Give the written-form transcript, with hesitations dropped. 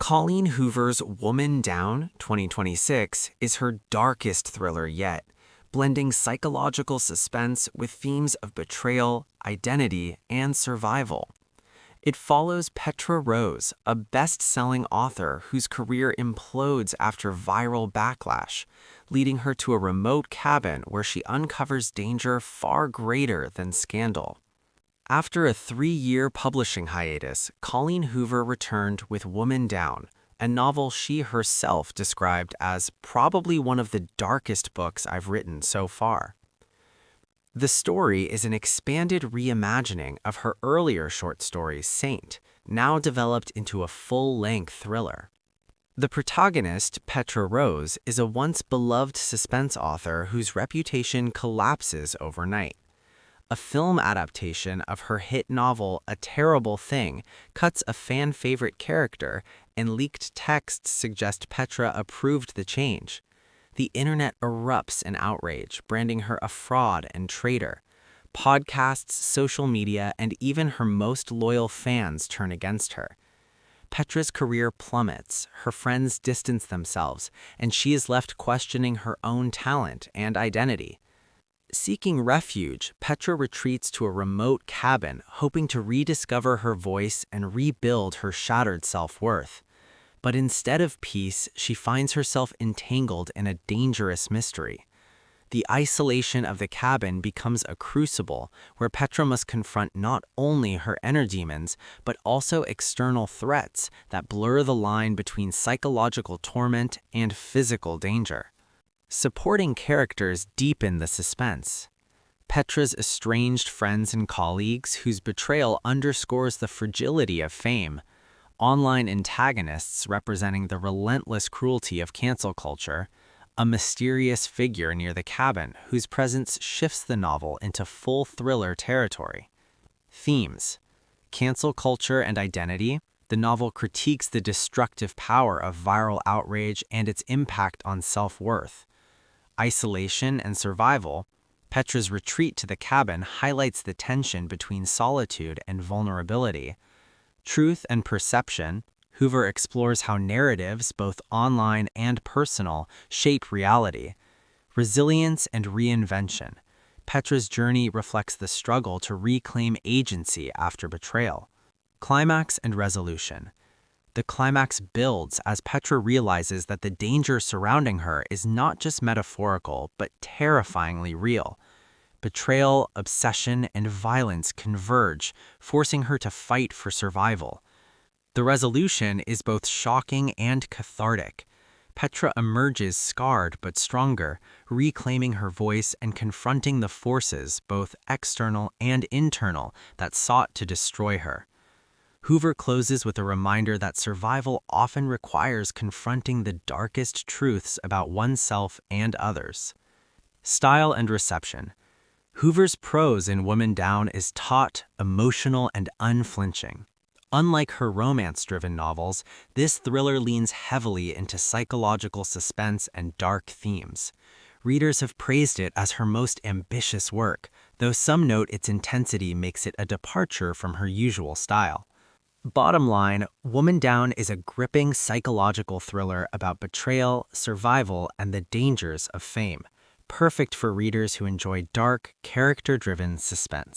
Colleen Hoover's Woman Down 2026 is her darkest thriller yet, blending psychological suspense with themes of betrayal, identity, and survival. It follows Petra Rose, a best-selling author whose career implodes after viral backlash, leading her to a remote cabin where she uncovers danger far greater than scandal. After a 3-year publishing hiatus, Colleen Hoover returned with Woman Down, a novel she herself described as probably one of the darkest books I've written so far. The story is an expanded reimagining of her earlier short story, Saint, now developed into a full-length thriller. The protagonist, Petra Rose, is a once beloved suspense author whose reputation collapses overnight. A film adaptation of her hit novel A Terrible Thing cuts a fan-favorite character, and leaked texts suggest Petra approved the change. The internet erupts in outrage, branding her a fraud and traitor. Podcasts, social media, and even her most loyal fans turn against her. Petra's career plummets, her friends distance themselves, and she is left questioning her own talent and identity. Seeking refuge, Petra retreats to a remote cabin, hoping to rediscover her voice and rebuild her shattered self-worth. But instead of peace, she finds herself entangled in a dangerous mystery. The isolation of the cabin becomes a crucible where Petra must confront not only her inner demons, but also external threats that blur the line between psychological torment and physical danger. Supporting characters deepen the suspense. Petra's estranged friends and colleagues, whose betrayal underscores the fragility of fame. Online antagonists representing the relentless cruelty of cancel culture. A mysterious figure near the cabin whose presence shifts the novel into full thriller territory. Themes: cancel culture and identity. The novel critiques the destructive power of viral outrage and its impact on self-worth. Isolation and survival. Petra's retreat to the cabin highlights the tension between solitude and vulnerability. Truth and perception. Hoover explores how narratives, both online and personal, shape reality. Resilience and reinvention. Petra's journey reflects the struggle to reclaim agency after betrayal. Climax and resolution. The climax builds as Petra realizes that the danger surrounding her is not just metaphorical, but terrifyingly real. Betrayal, obsession, and violence converge, forcing her to fight for survival. The resolution is both shocking and cathartic. Petra emerges scarred but stronger, reclaiming her voice and confronting the forces, both external and internal, that sought to destroy her. Hoover closes with a reminder that survival often requires confronting the darkest truths about oneself and others. Style and reception. Hoover's prose in Woman Down is taut, emotional, and unflinching. Unlike her romance-driven novels, this thriller leans heavily into psychological suspense and dark themes. Readers have praised it as her most ambitious work, though some note its intensity makes it a departure from her usual style. Bottom line, Woman Down is a gripping psychological thriller about betrayal, survival, and the dangers of fame, perfect for readers who enjoy dark, character-driven suspense.